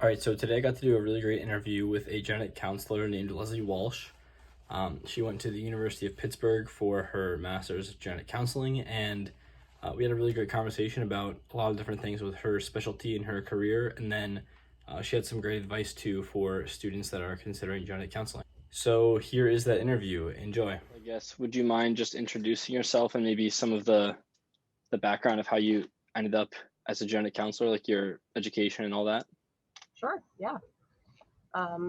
All right, so today I got to do a really great interview with a genetic counselor named Leslie Walsh. She went to the University of Pittsburgh for her master's of genetic counseling, and we had a really great conversation about a lot of different things with her specialty in her career, and then she had some great advice too for students that are considering genetic counseling. So here is that interview. Enjoy. I guess, would you mind just introducing yourself and maybe some of the background of how you ended up as a genetic counselor, like your education and all that? Sure, yeah.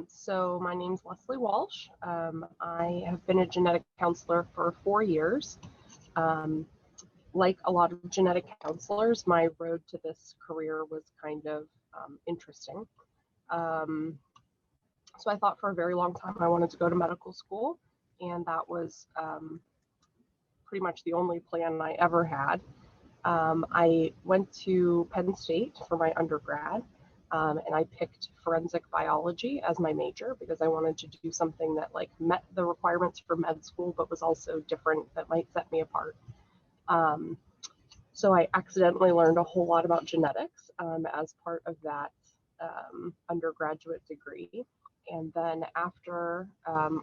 So my name's Leslie Walsh. I have been a genetic counselor for 4 years. Like a lot of genetic counselors, my road to this career was kind of interesting. So I thought for a very long time I wanted to go to medical school, and that was pretty much the only plan I ever had. I went to Penn State for my undergrad, and I picked forensic biology as my major because I wanted to do something that like met the requirements for med school, but was also different that might set me apart. So I accidentally learned a whole lot about genetics as part of that undergraduate degree. And then after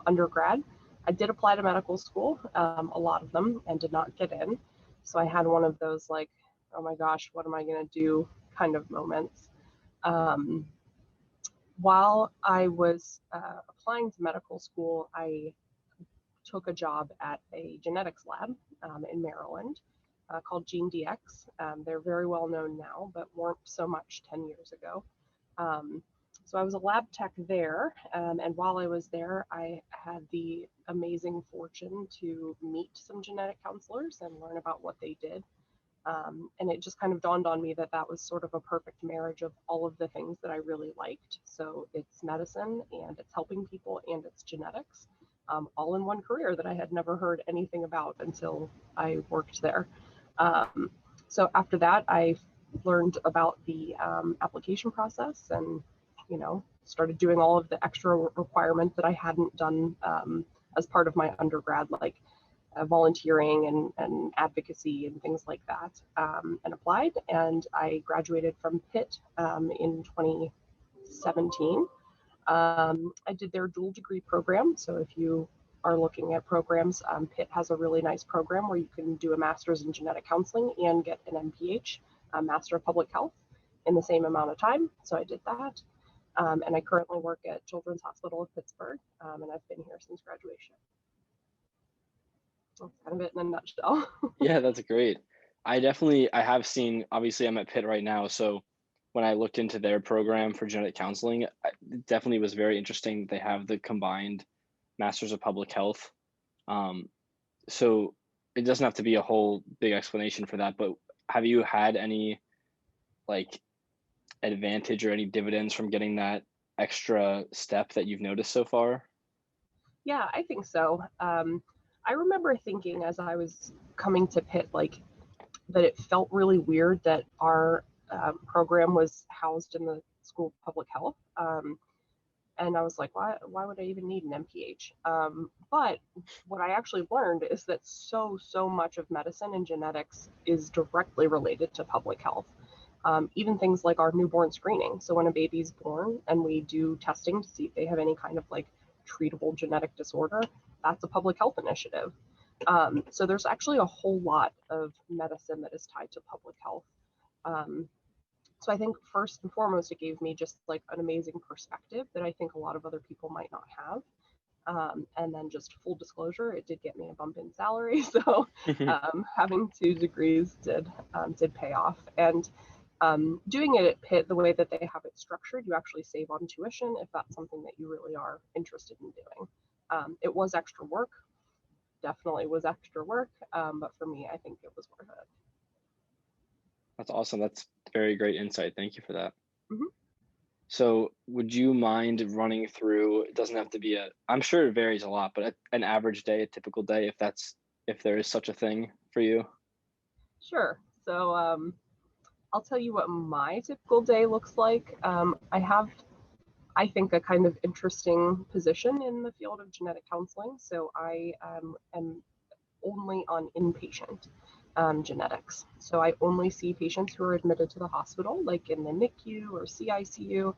undergrad, I did apply to medical school, a lot of them, and did not get in. So I had one of those like, oh my gosh, what am I going to do kind of moments. While I was applying to medical school, I took a job at a genetics lab in Maryland called GeneDx. They're very well known now, but weren't so much 10 years ago. So I was a lab tech there, and while I was there, I had the amazing fortune to meet some genetic counselors and learn about what they did. And it just kind of dawned on me that that was sort of a perfect marriage of all of the things that I really liked. So it's medicine, and it's helping people, and it's genetics, all in one career that I had never heard anything about until I worked there. So after that, I learned about the application process and started doing all of the extra requirements that I hadn't done as part of my undergrad, like volunteering and advocacy and things like that, and applied. And I graduated from Pitt in 2017. I did their dual degree program. So if you are looking at programs, Pitt has a really nice program where you can do a master's in genetic counseling and get an MPH, a Master of Public Health, in the same amount of time. So I did that. And I currently work at Children's Hospital of Pittsburgh, and I've been here since graduation. That's kind of it in a nutshell. Yeah, that's great. I have seen, obviously I'm at Pitt right now, so when I looked into their program for genetic counseling, it definitely was very interesting. They have the combined Masters of Public Health. So it doesn't have to be a whole big explanation for that, but have you had any like advantage or any dividends from getting that extra step that you've noticed so far? Yeah, I think so. I remember thinking as I was coming to Pitt, like that it felt really weird that our program was housed in the School of Public Health. And I was like, why would I even need an MPH? But what I actually learned is that so much of medicine and genetics is directly related to public health. Even things like our newborn screening. So when a baby's born and we do testing to see if they have any kind of like treatable genetic disorder, that's a public health initiative. So there's actually a whole lot of medicine that is tied to public health. So I think first and foremost, it gave me just like an amazing perspective that I think a lot of other people might not have. And then just full disclosure, it did get me a bump in salary. So having 2 degrees did pay off. And doing it at Pitt, the way that they have it structured, you actually save on tuition if that's something that you really are interested in doing. It was extra work, definitely was extra work, but for me, I think it was worth it. That's awesome. That's very great insight. Thank you for that. Mm-hmm. So would you mind running through, it doesn't have to be I'm sure it varies a lot, but an average day, a typical day, if there is such a thing for you? Sure. So I'll tell you what my typical day looks like. I have, I think, a kind of interesting position in the field of genetic counseling. So I am only on inpatient genetics. So I only see patients who are admitted to the hospital, like in the NICU or CICU.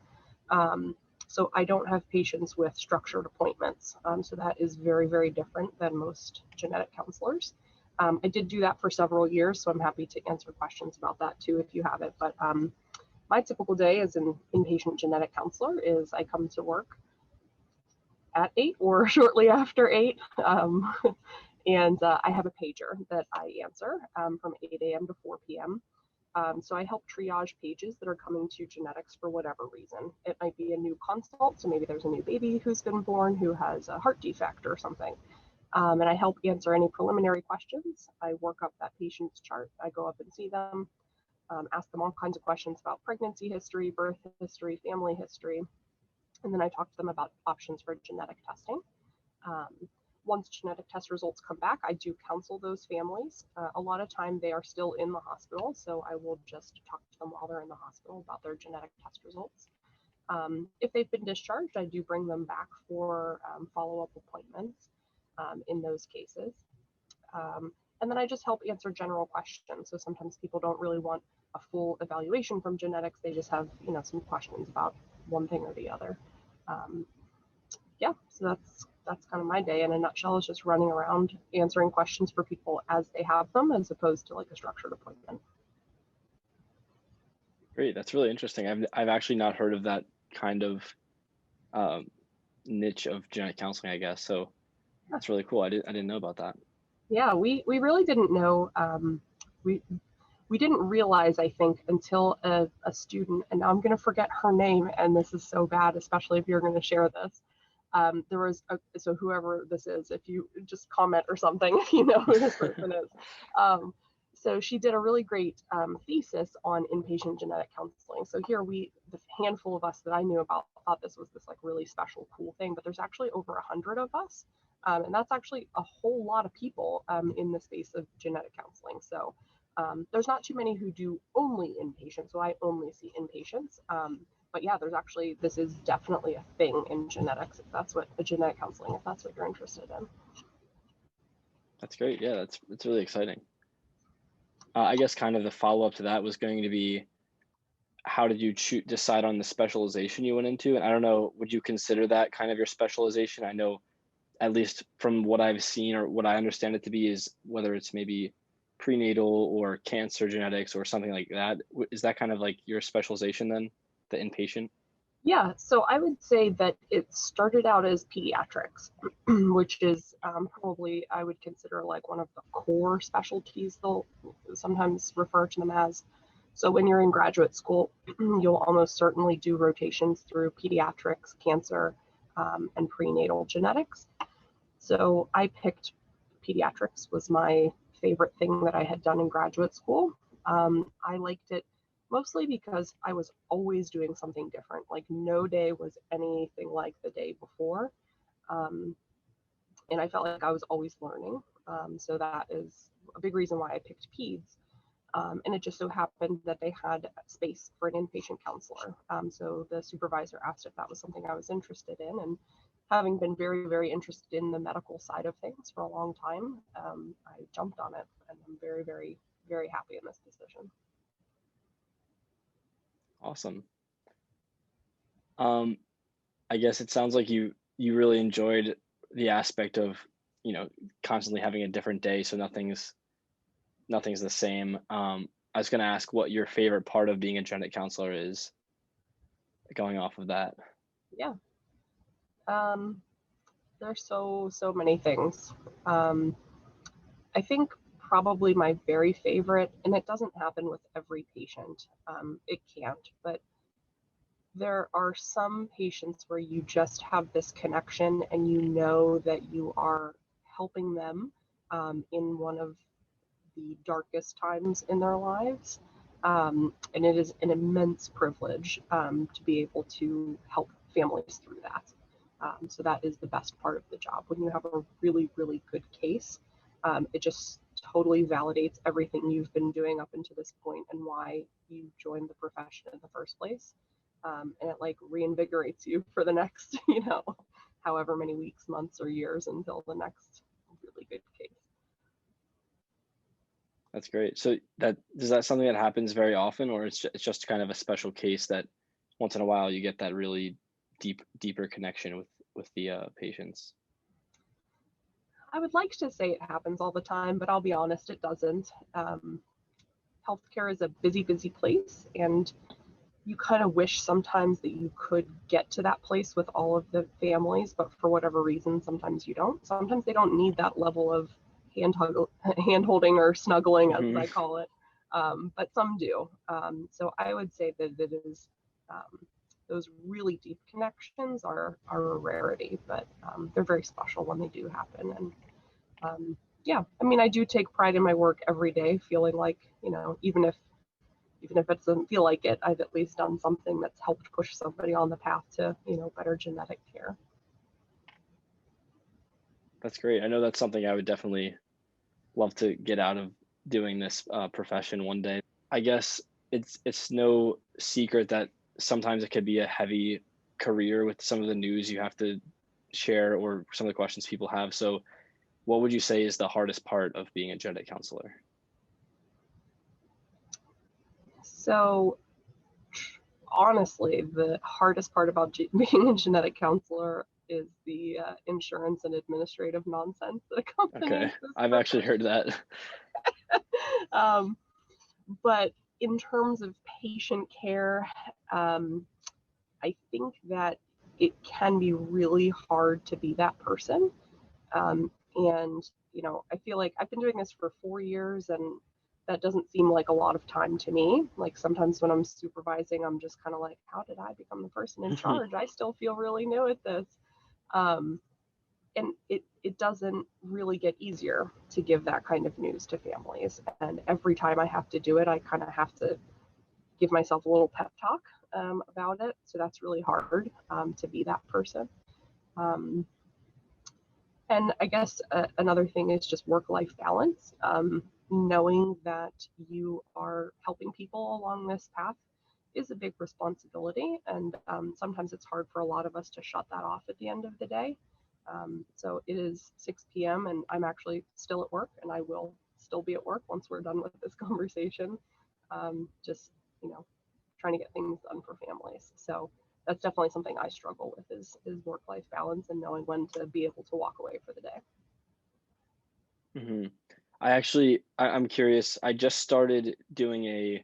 So I don't have patients with structured appointments. So that is very, very different than most genetic counselors. I did do that for several years, so I'm happy to answer questions about that too if you have it. But my typical day as an inpatient genetic counselor is I come to work at 8 or shortly after 8. And I have a pager that I answer from 8 a.m. to 4 p.m. So I help triage pages that are coming to genetics for whatever reason. It might be a new consult, so maybe there's a new baby who's been born who has a heart defect or something. And I help answer any preliminary questions. I work up that patient's chart. I go up and see them, ask them all kinds of questions about pregnancy history, birth history, family history, and then I talk to them about options for genetic testing. Once genetic test results come back, I do counsel those families. A lot of time they are still in the hospital, so I will just talk to them while they're in the hospital about their genetic test results. If they've been discharged, I do bring them back for follow-up appointments in those cases. And then I just help answer general questions. So sometimes people don't really want a full evaluation from genetics. They just have, some questions about one thing or the other. Yeah, so that's kind of my day in a nutshell, is just running around answering questions for people as they have them, as opposed to like a structured appointment. Great, that's really interesting. I've actually not heard of that kind of niche of genetic counseling, I guess. So that's really cool. I didn't know about that. Yeah, we really didn't know. We didn't realize, I think, until a student, and now I'm going to forget her name, and this is so bad, especially if you're going to share this. There was, so whoever this is, if you just comment or something, if you know who this person is. So she did a really great thesis on inpatient genetic counseling. So here the handful of us that I knew about thought this was this like really special, cool thing, but there's actually over 100 of us. And that's actually a whole lot of people in the space of genetic counseling. So there's not too many who do only inpatient. So I only see inpatients. But yeah, this is definitely a thing in genetics, if that's what genetic counseling, if that's what you're interested in. That's great. Yeah, that's really exciting. I guess kind of the follow-up to that was going to be, how did you decide on the specialization you went into? And I don't know, would you consider that kind of your specialization? I know, at least from what I've seen or what I understand it to be, is whether it's maybe prenatal or cancer genetics or something like that. Is that kind of like your specialization then, the inpatient? Yeah, so I would say that it started out as pediatrics, which is probably, I would consider like one of the core specialties they'll sometimes refer to them as. So when you're in graduate school, you'll almost certainly do rotations through pediatrics, cancer, and prenatal genetics. So I picked pediatrics, was my favorite thing that I had done in graduate school. I liked it mostly because I was always doing something different. Like no day was anything like the day before. And I felt like I was always learning. So that is a big reason why I picked peds. And it just so happened that they had space for an inpatient counselor. So the supervisor asked if that was something I was interested in. And having been very, very interested in the medical side of things for a long time, I jumped on it, and I'm very, very, very happy in this position. Awesome. I guess it sounds like you really enjoyed the aspect of, constantly having a different day, so nothing's the same. I was going to ask what your favorite part of being a genetic counselor is, going off of that. Yeah. There's so many things. I think probably my very favorite, and it doesn't happen with every patient, it can't, but there are some patients where you just have this connection and you know that you are helping them in one of the darkest times in their lives. And it is an immense privilege to be able to help families through that. So that is the best part of the job. When you have a really, really good case, it just totally validates everything you've been doing up until this point and why you joined the profession in the first place. And it like reinvigorates you for the next, however many weeks, months, or years until the next really good case. That's great. So is that something that happens very often, or it's just kind of a special case that once in a while you get that really deeper connection with the patients. I would like to say it happens all the time, but I'll be honest, it doesn't. Healthcare is a busy, busy place, and you kind of wish sometimes that you could get to that place with all of the families, but for whatever reason, sometimes you don't. Sometimes they don't need that level of hand holding or snuggling, as I call it, but some do. So I would say that it is those really deep connections are a rarity, but they're very special when they do happen. And yeah, I mean, I do take pride in my work every day, feeling like, even if it doesn't feel like it, I've at least done something that's helped push somebody on the path to, better genetic care. That's great. I know that's something I would definitely love to get out of doing this profession one day. I guess it's no secret that sometimes it could be a heavy career with some of the news you have to share or some of the questions people have. So what would you say is the hardest part of being a genetic counselor? So honestly, the hardest part about being a genetic counselor is the insurance and administrative nonsense that accompanies Okay, this I've actually heard that. But in terms of patient care, I think that it can be really hard to be that person. And, I feel like I've been doing this for 4 years, and that doesn't seem like a lot of time to me. Like sometimes when I'm supervising, I'm just kind of like, how did I become the person in charge? I still feel really new at this. And it doesn't really get easier to give that kind of news to families. And every time I have to do it, I kind of have to give myself a little pep talk about it. So that's really hard to be that person. And I guess another thing is just work-life balance. Knowing that you are helping people along this path is a big responsibility. And sometimes it's hard for a lot of us to shut that off at the end of the day. So it is 6 p.m. and I'm actually still at work, and I will still be at work once we're done with this conversation. Just, trying to get things done for families. So that's definitely something I struggle with is work-life balance and knowing when to be able to walk away for the day. Mm-hmm. I'm curious. I just started doing a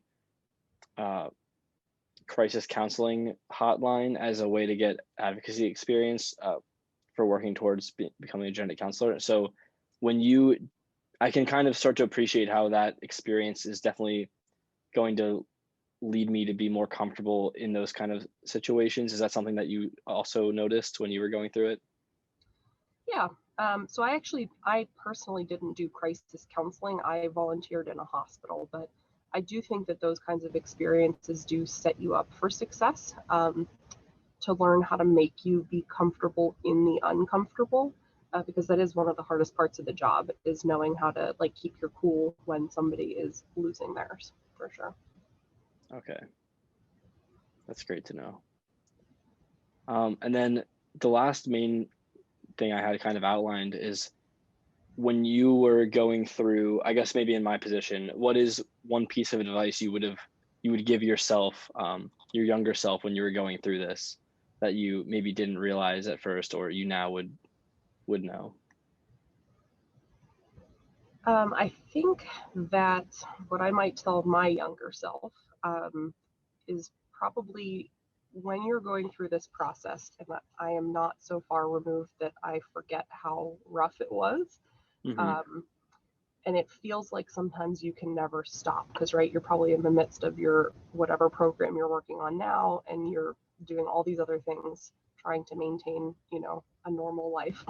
crisis counseling hotline as a way to get advocacy experience for working towards becoming a genetic counselor. So I can kind of start to appreciate how that experience is definitely going to lead me to be more comfortable in those kind of situations. Is that something that you also noticed when you were going through it? Yeah. So I personally didn't do crisis counseling. I volunteered in a hospital, but I do think that those kinds of experiences do set you up for success, to learn how to make you be comfortable in the uncomfortable, because that is one of the hardest parts of the job, is knowing how to keep your cool when somebody is losing theirs, for sure. Okay, that's great to know. And then the last main thing I had kind of outlined is when you were going through, I guess maybe in my position, what is one piece of advice you would give yourself, your younger self, when you were going through this, that you maybe didn't realize at first, or you now would know? I think that what I might tell my younger self is probably, when you're going through this process, and I am not so far removed that I forget how rough it was. Mm-hmm. And it feels like sometimes you can never stop because, right, you're probably in the midst of your whatever program you're working on now, and you're doing all these other things, trying to maintain, a normal life.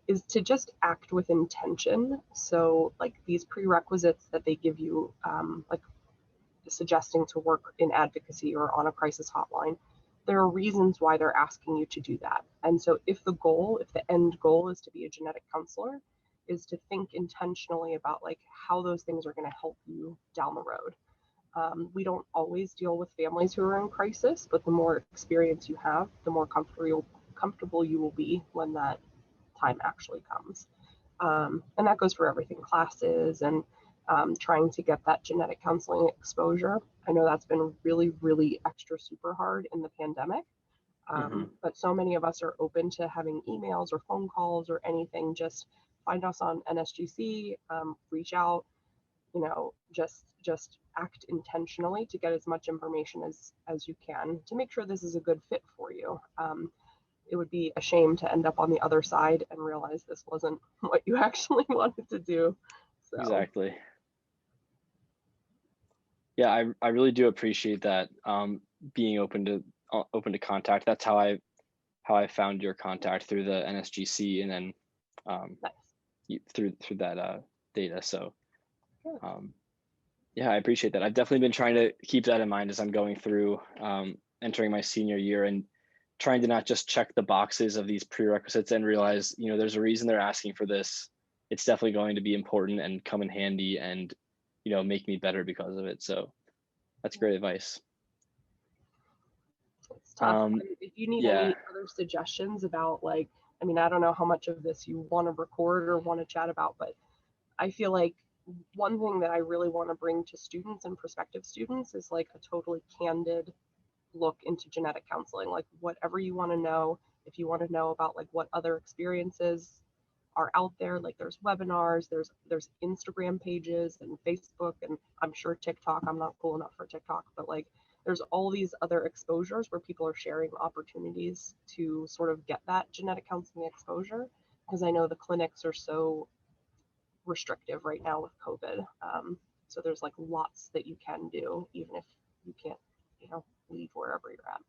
Is to just act with intention. So these prerequisites that they give you, suggesting to work in advocacy or on a crisis hotline, there are reasons why they're asking you to do that. And so if the end goal is to be a genetic counselor, is to think intentionally about how those things are going to help you down the road. We don't always deal with families who are in crisis, but the more experience you have, the more comfortable you will be when that time actually comes. And that goes for everything, classes and trying to get that genetic counseling exposure. I know that's been really, really extra super hard in the pandemic. But so many of us are open to having emails or phone calls or anything. Just find us on NSGC, reach out, just act intentionally to get as much information as you can to make sure this is a good fit for you. It would be a shame to end up on the other side and realize this wasn't what you actually wanted to do. So. Exactly. Yeah, I really do appreciate that, being open to contact. That's how I found your contact, through the NSGC, and then Nice. through that data. So Good. yeah, I appreciate that. I've definitely been trying to keep that in mind as I'm going through, entering my senior year, and trying to not just check the boxes of these prerequisites and realize, there's a reason they're asking for this. It's definitely going to be important and come in handy, and make me better because of it. So that's great advice. It's tough. If you need any other suggestions about, I don't know how much of this you want to record or want to chat about, but I feel like one thing that I really want to bring to students and prospective students is a totally candid look into genetic counseling. Whatever you want to know, if you want to know about what other experiences are out there, there's webinars, there's Instagram pages and Facebook, and I'm sure TikTok. I'm not cool enough for TikTok, but there's all these other exposures where people are sharing opportunities to sort of get that genetic counseling exposure, because I know the clinics are so restrictive right now with COVID. So there's lots that you can do, even if you can't, leave wherever you're at.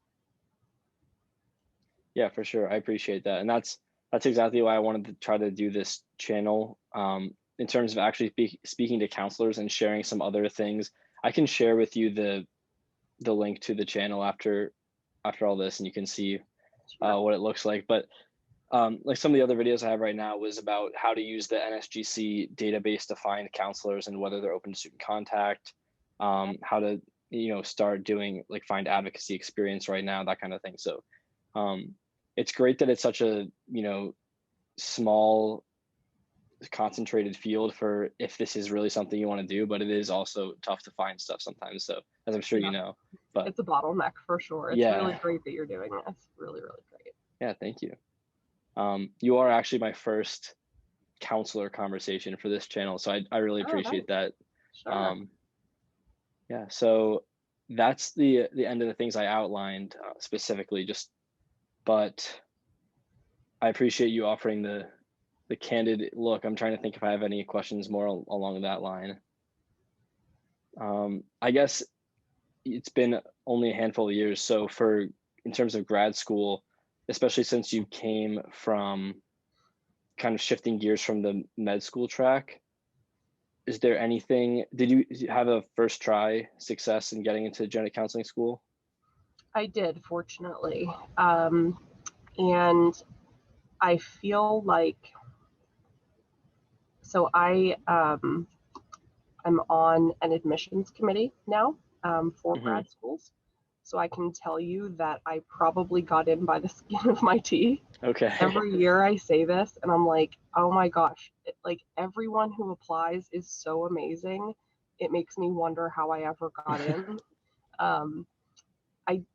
Yeah, for sure. I appreciate that. And that's exactly why I wanted to try to do this channel, in terms of actually speaking to counselors and sharing some other things. I can share with you the link to the channel after all this, and you can see what it looks like. But some of the other videos I have right now was about how to use the NSGC database to find counselors and whether they're open to student contact, how to start doing find advocacy experience right now, that kind of thing. So it's great that it's such a small, concentrated field for if this is really something you want to do, but it is also tough to find stuff sometimes. So, as I'm sure you know, but it's a bottleneck for sure. It's really great that you're doing this. Really, really great. Yeah, thank you. You are actually my first counselor conversation for this channel, so I really appreciate that. Sure. Yeah, so that's the end of the things I outlined specifically, but I appreciate you offering the candid look. I'm trying to think if I have any questions more along that line. I guess it's been only a handful of years, so in terms of grad school, especially since you came from kind of shifting gears from the med school track, is there anything, did you have a first try success in getting into genetic counseling school? I did, fortunately. And I feel so I'm on an admissions committee now for grad schools. So I can tell you that I probably got in by the skin of my teeth. Okay. Every year I say this and I'm like, oh my gosh, everyone who applies is so amazing. It makes me wonder how I ever got in.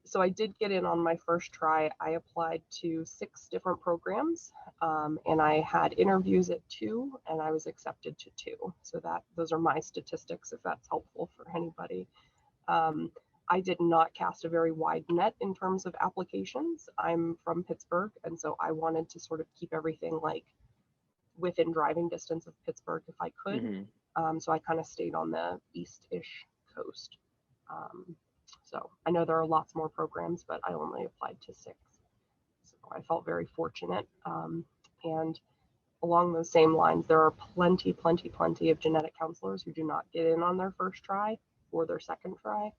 So I did get in on my first try. I applied to 6 different programs, and I had interviews at 2, and I was accepted to 2. So those are my statistics, if that's helpful for anybody. I did not cast a very wide net in terms of applications. I'm from Pittsburgh, and so I wanted to sort of keep everything within driving distance of Pittsburgh if I could. So I kind of stayed on the east-ish coast. So I know there are lots more programs, but I only applied to 6. So I felt very fortunate. And along those same lines, there are plenty of genetic counselors who do not get in on their first try or their second try,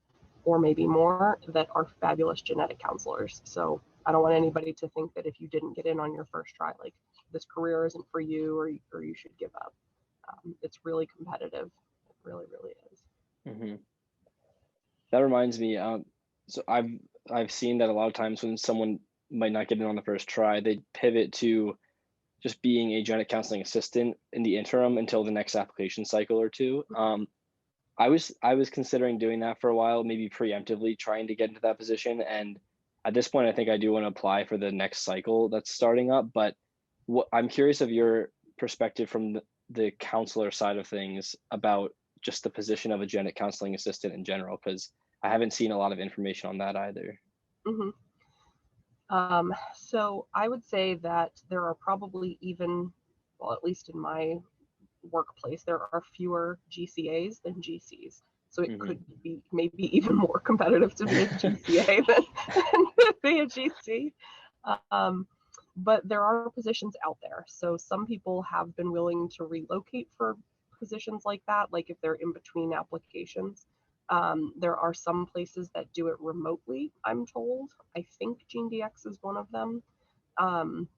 or maybe more, that are fabulous genetic counselors. So I don't want anybody to think that if you didn't get in on your first try, this career isn't for you, or you should give up. It's really competitive. It really, really is. That reminds me, so I've seen that a lot of times when someone might not get in on the first try, they pivot to just being a genetic counseling assistant in the interim until the next application cycle or two. I was considering doing that for a while, maybe preemptively trying to get into that position. And at this point, I think I do want to apply for the next cycle that's starting up. But what I'm curious of your perspective from the counselor side of things about just the position of a genetic counseling assistant in general, because I haven't seen a lot of information on that either. Hmm. So I would say that there are probably even, well, at least in my workplace, there are fewer GCAs than GCs. So it Hmm. could be maybe even more competitive to be a GCA than to be a GC. Um, but there are positions out there. So some people have been willing to relocate for positions like that, like if they're in between applications. There are some places that do it remotely, I'm told. I think GeneDx is one of them. Um,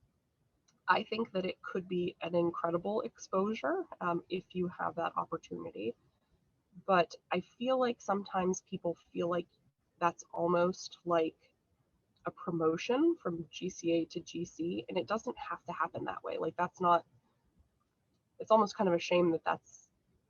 I think that it could be an incredible exposure if you have that opportunity. But I feel like sometimes people feel like that's almost like a promotion from GCA to GC, and it doesn't have to happen that way. Like that's not. It's almost kind of a shame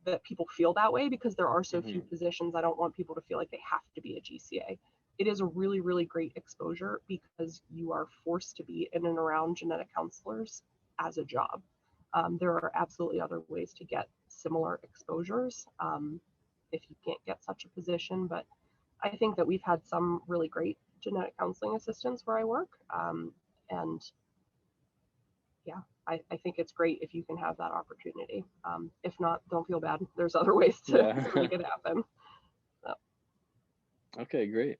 that people feel that way because there are so few Hmm. positions. I don't want people to feel like they have to be a GCA. It is a really, really great exposure because you are forced to be in and around genetic counselors as a job. There are absolutely other ways to get similar exposures if you can't get such a position. But I think that we've had some really great genetic counseling assistants where I work. And yeah, I think it's great if you can have that opportunity. If not, don't feel bad. There's other ways to Yeah. make it happen. So, Okay, great.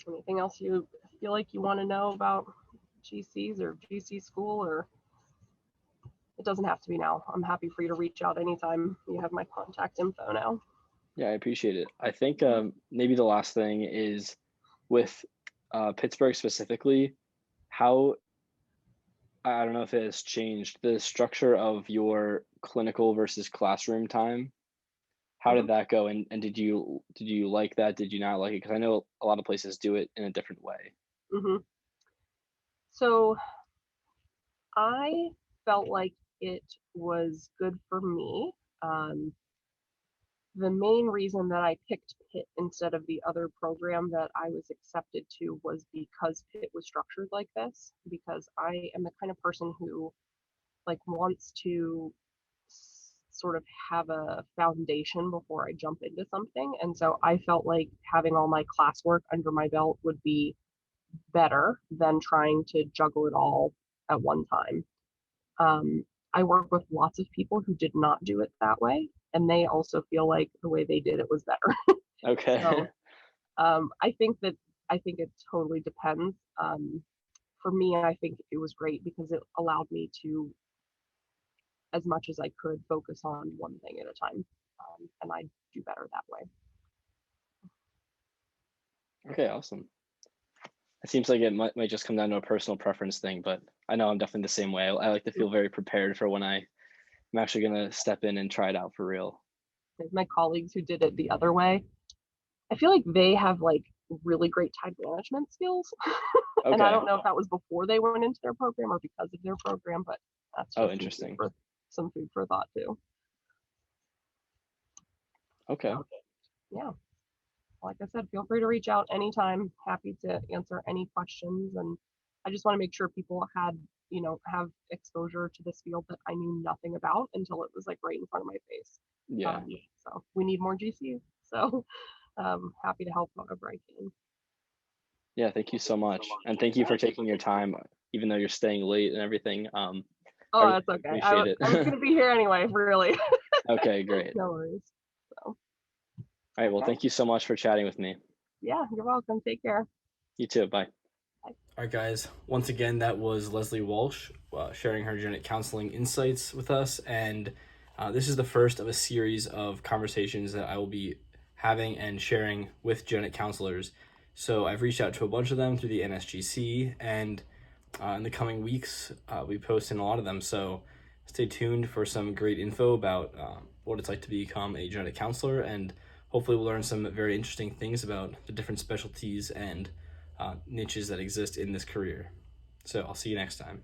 anything else you feel like you want to know about GCs or GC school, or it doesn't have to be now. I'm happy for you to reach out anytime. You have my contact info now. Yeah, I appreciate it. I think maybe the last thing is with Pittsburgh specifically, how I don't know if it has changed the structure of your clinical versus classroom time. How Mm-hmm. did that go? And did you like that? Did you not like it? Because I know a lot of places do it in a different way. Mm-hmm. So I felt like it was good for me. Um, the main reason that I picked Pitt instead of the other program that I was accepted to was because Pitt was structured like this, because I am the kind of person who like wants to sort of have a foundation before I jump into something. And so I felt like having all my classwork under my belt would be better than trying to juggle it all at one time. Um, I work with lots of people who did not do it that way, and they also feel like the way they did it was better. Okay. So I think it totally depends. For me, I think it was great because it allowed me to, as much as I could, focus on one thing at a time, and I do better that way. Okay, awesome. It seems like it might just come down to a personal preference thing, but I know I'm definitely the same way. I like to feel very prepared for when I'm actually gonna step in and try it out for real. My colleagues who did it the other way, I feel like they have like really great time management skills. And I Okay. don't know if that was before they went into their program or because of their program, but that's Oh, just interesting. some food for thought too. Okay. So yeah, like I said, feel free to reach out anytime. Happy to answer any questions. And I just want to make sure people had, have exposure to this field that I knew nothing about until it was like right in front of my face. Yeah. So we need more GCs. So happy to help however I can. Yeah, thank you so much. And thank you for taking your time, even though you're staying late and everything. I Oh, really that's okay. appreciate I was it. gonna be here anyway, really. Okay, great. No worries. So All right, well, okay. thank you so much for chatting with me. Yeah, you're welcome. Take care. You too. Bye. Bye. All right, guys. Once again, that was Leslie Walsh sharing her genetic counseling insights with us. And this is the first of a series of conversations that I will be having and sharing with genetic counselors. So I've reached out to a bunch of them through the NSGC, and in the coming weeks, we post in a lot of them. So stay tuned for some great info about what it's like to become a genetic counselor, and hopefully we'll learn some very interesting things about the different specialties and niches that exist in this career. So I'll see you next time.